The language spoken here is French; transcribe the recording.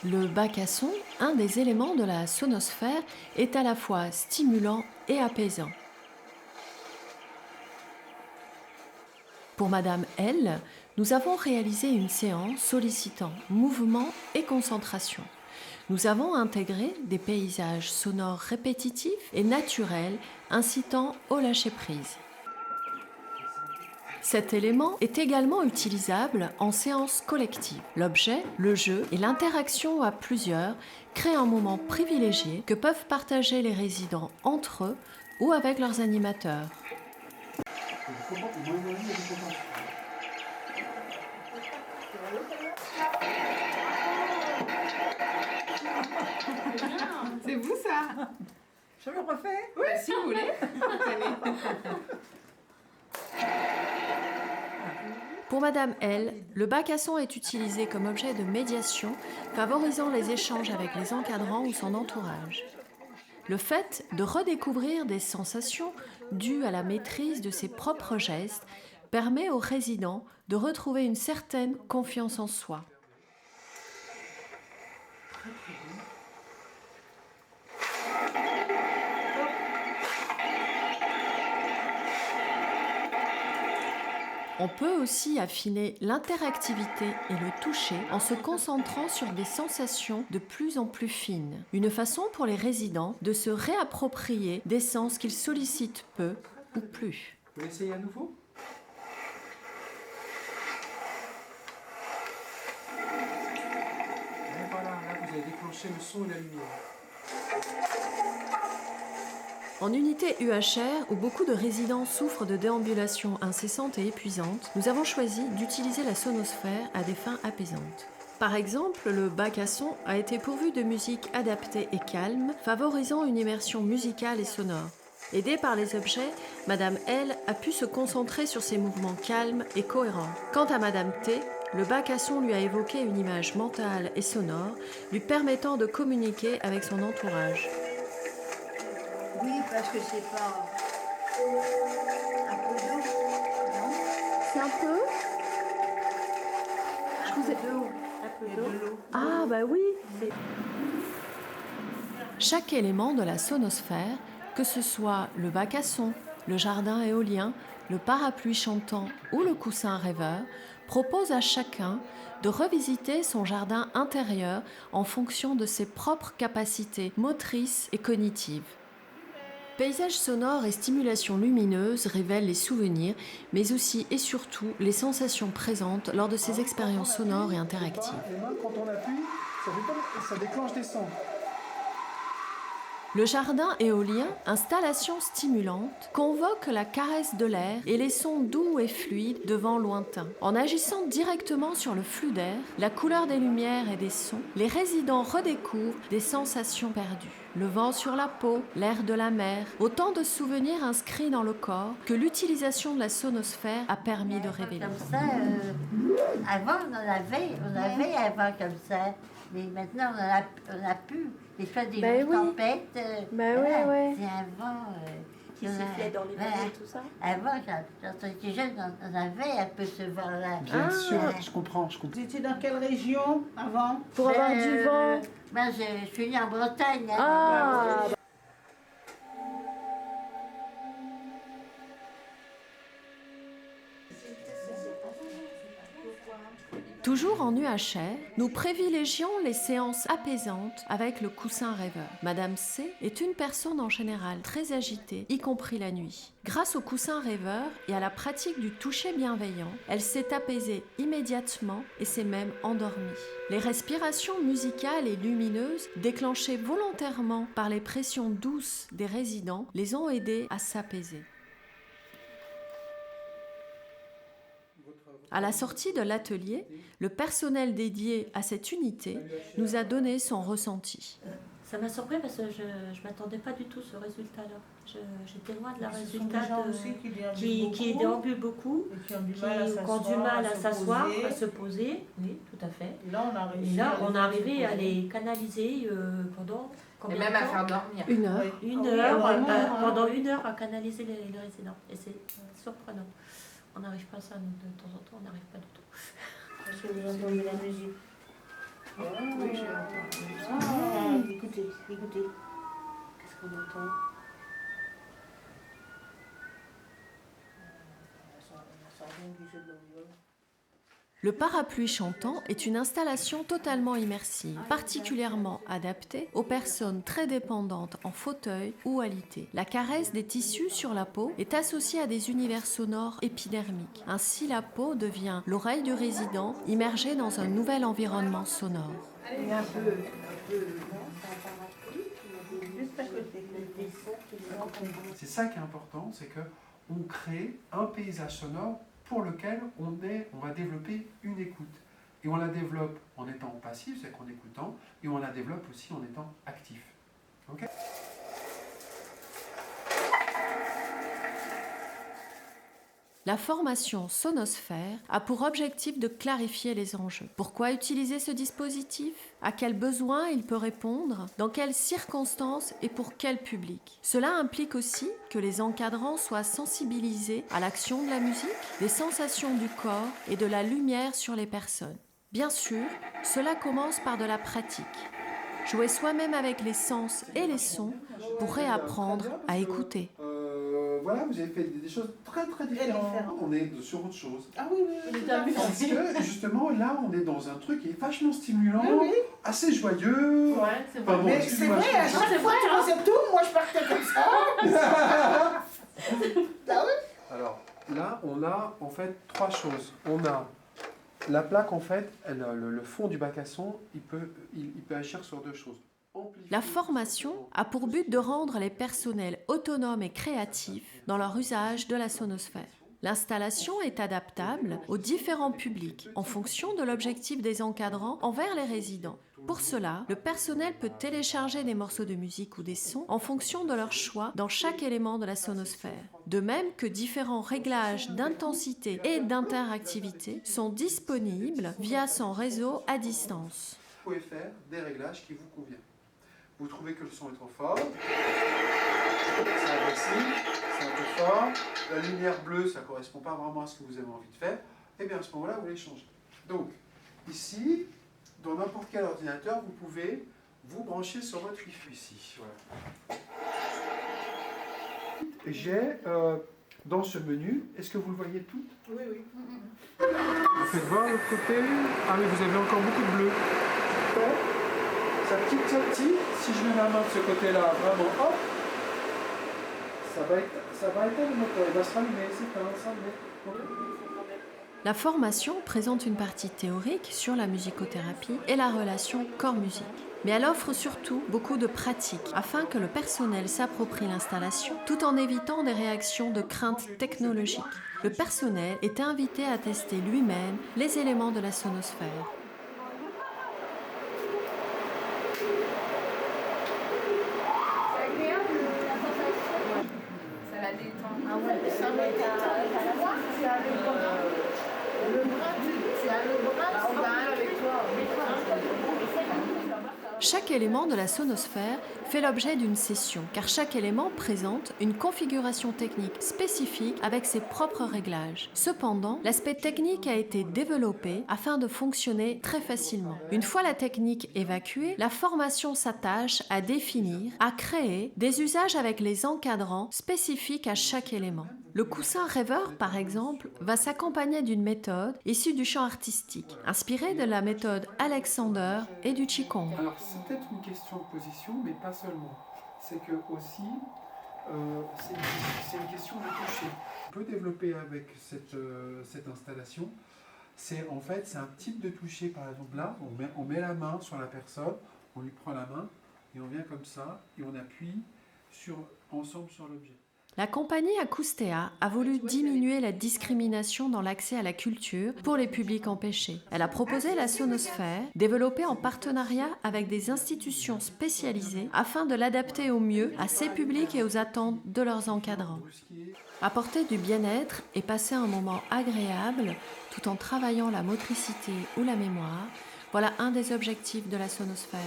Le bac à son, un des éléments de la sonosphère, est à la fois stimulant et apaisant. Pour Madame L, nous avons réalisé une séance sollicitant mouvement et concentration. Nous avons intégré des paysages sonores répétitifs et naturels incitant au lâcher-prise. Cet élément est également utilisable en séance collective. L'objet, le jeu et l'interaction à plusieurs créent un moment privilégié que peuvent partager les résidents entre eux ou avec leurs animateurs. C'est vous ça? Je le refais? Oui, si vous voulez. Pour Madame L, le bac à son est utilisé comme objet de médiation, favorisant les échanges avec les encadrants ou son entourage. Le fait de redécouvrir des sensations dues à la maîtrise de ses propres gestes permet aux résidents de retrouver une certaine confiance en soi. On peut aussi affiner l'interactivité et le toucher en se concentrant sur des sensations de plus en plus fines. Une façon pour les résidents de se réapproprier des sens qu'ils sollicitent peu ou plus. Vous voulez essayer à nouveau? Et voilà, là vous avez déclenché le son et la lumière. En unité UHR, où beaucoup de résidents souffrent de déambulations incessantes et épuisantes, nous avons choisi d'utiliser la sonosphère à des fins apaisantes. Par exemple, le bac à son a été pourvu de musique adaptée et calme, favorisant une immersion musicale et sonore. Aidée par les objets, Madame L a pu se concentrer sur ses mouvements calmes et cohérents. Quant à Madame T, le bac à son lui a évoqué une image mentale et sonore, lui permettant de communiquer avec son entourage. Oui, parce que c'est pas un peu d'eau, non? C'est un peu... Un peu d'eau. Un peu d'eau. Ah bah oui. Chaque élément de la sonosphère, que ce soit le bac à son, le jardin éolien, le parapluie chantant ou le coussin rêveur, propose à chacun de revisiter son jardin intérieur en fonction de ses propres capacités motrices et cognitives. Paysages sonores et stimulation lumineuse révèlent les souvenirs, mais aussi et surtout les sensations présentes lors de ces expériences sonores et interactives. Les mains, quand on appuie, ça déclenche des sons. Le jardin éolien, installation stimulante, convoque la caresse de l'air et les sons doux et fluides de vents lointains. En agissant directement sur le flux d'air, la couleur des lumières et des sons, les résidents redécouvrent des sensations perdues. Le vent sur la peau, l'air de la mer, autant de souvenirs inscrits dans le corps que l'utilisation de la sonosphère a permis de révéler. Comme ça, avant on avait avant comme ça, mais maintenant on a plus. Des fois des tempêtes, oui. c'est avant. Qui sifflait dans les maisons et tout ça. Avant, quand on était jeune, on avait un peu ce vent-là. Bien sûr, je comprends. Vous étiez dans quelle région avant? Pour avoir du vent. Moi, je suis née en Bretagne. Ah. Toujours en UHR, nous privilégions les séances apaisantes avec le coussin rêveur. Madame C est une personne en général très agitée, y compris la nuit. Grâce au coussin rêveur et à la pratique du toucher bienveillant, elle s'est apaisée immédiatement et s'est même endormie. Les respirations musicales et lumineuses, déclenchées volontairement par les pressions douces des résidents, les ont aidés à s'apaiser. À la sortie de l'atelier, le personnel dédié à cette unité nous a donné son ressenti. Ça m'a surpris parce que je ne m'attendais pas du tout à ce résultat-là. J'étais loin de la Ce sont résultat des gens aussi qui déambulent beaucoup, et qui ont du qui mal à s'asseoir, à se poser. Oui, tout à fait. Et là, on a réussi. Et là, on est arrivé à les canaliser pendant combien Et même de à temps? faire dormir. Une heure. Une Oui, heure, vraiment, pendant une heure à canaliser les résidents. Et c'est surprenant. On n'arrive pas à ça, nous, de temps en temps, on n'arrive pas du tout. Parce que vous entendez la musique. Oui, j'ai entendu. Écoutez, écoutez. Qu'est-ce qu'on entend? Ça vient du jeu de la viole. Le parapluie chantant est une installation totalement immersive, particulièrement adaptée aux personnes très dépendantes en fauteuil ou alité. La caresse des tissus sur la peau est associée à des univers sonores épidermiques. Ainsi, la peau devient l'oreille du résident, immergée dans un nouvel environnement sonore. Et un peu. Juste à côté. C'est ça qui est important, c'est qu'on crée un paysage sonore pour lequel on va développer une écoute. Et on la développe en étant passif, c'est qu'en écoutant, et on la développe aussi en étant actif. Okay. La formation Sonosphère a pour objectif de clarifier les enjeux. Pourquoi utiliser ce dispositif? À quels besoins il peut répondre? Dans quelles circonstances et pour quel public? Cela implique aussi que les encadrants soient sensibilisés à l'action de la musique, des sensations du corps et de la lumière sur les personnes. Bien sûr, cela commence par de la pratique. Jouer soi-même avec les sens et les sons pour réapprendre à écouter. Voilà, vous avez fait des choses très très différentes. On est sur autre chose. Ah oui, oui, oui. Parce que justement, là, on est dans un truc qui est vachement stimulant, Oui, oui. assez joyeux. Ouais, c'est Enfin, vrai. bon, Mais c'est excuse-moi, vrai, à je- chaque fois tu faisais tout, moi je partais comme ça. Ah oui? Alors, là, on a en fait trois choses. On a la plaque, en fait, le fond du bac à son, il peut agir sur deux choses. La formation a pour but de rendre les personnels autonomes et créatifs dans leur usage de la sonosphère. L'installation est adaptable aux différents publics en fonction de l'objectif des encadrants envers les résidents. Pour cela, le personnel peut télécharger des morceaux de musique ou des sons en fonction de leur choix dans chaque élément de la sonosphère. De même que différents réglages d'intensité et d'interactivité sont disponibles via son réseau à distance. Vous pouvez faire des réglages qui vous conviennent. Vous trouvez que le son est trop fort, c'est agressif, c'est un peu fort, la lumière bleue, ça ne correspond pas vraiment à ce que vous avez envie de faire, et bien à ce moment-là, vous les changez. Donc, ici, dans n'importe quel ordinateur, vous pouvez vous brancher sur votre Wi-Fi ici. Voilà. J'ai dans ce menu, est-ce que vous le voyez tout? Oui, oui. Vous faites voir l'autre côté. Ah, mais vous avez encore beaucoup de bleu. Ça petit à petit, si je mets ma main de ce côté-là, vraiment, hop, ça va éteindre le moteur, il va se rallumer, s'éteindre, s'allumer. La formation présente une partie théorique sur la musicothérapie et la relation corps-musique. Mais elle offre surtout beaucoup de pratiques afin que le personnel s'approprie l'installation tout en évitant des réactions de crainte technologique. Le personnel est invité à tester lui-même les éléments de la sonosphère. Ça la détend. Ah ouais, ça me détend. Moi, tu as le bras, tu as le bras, on va avec toi. Chaque élément de la sonosphère fait l'objet d'une session, car chaque élément présente une configuration technique spécifique avec ses propres réglages. Cependant, l'aspect technique a été développé afin de fonctionner très facilement. Une fois la technique évacuée, la formation s'attache à définir, à créer des usages avec les encadrants spécifiques à chaque élément. Le coussin rêveur, par exemple, va s'accompagner d'une méthode issue du chant artistique, inspirée de la méthode Alexander et du Qigong. Alors, c'est peut-être une question de position, mais pas seulement. C'est que aussi, c'est une question de toucher. On peut développer avec cette installation. C'est un type de toucher, par exemple là, on met la main sur la personne, on lui prend la main et on vient comme ça et on appuie ensemble sur l'objet. La compagnie Acoustea a voulu diminuer la discrimination dans l'accès à la culture pour les publics empêchés. Elle a proposé la sonosphère, développée en partenariat avec des institutions spécialisées afin de l'adapter au mieux à ces publics et aux attentes de leurs encadrants. Apporter du bien-être et passer un moment agréable tout en travaillant la motricité ou la mémoire, voilà un des objectifs de la sonosphère.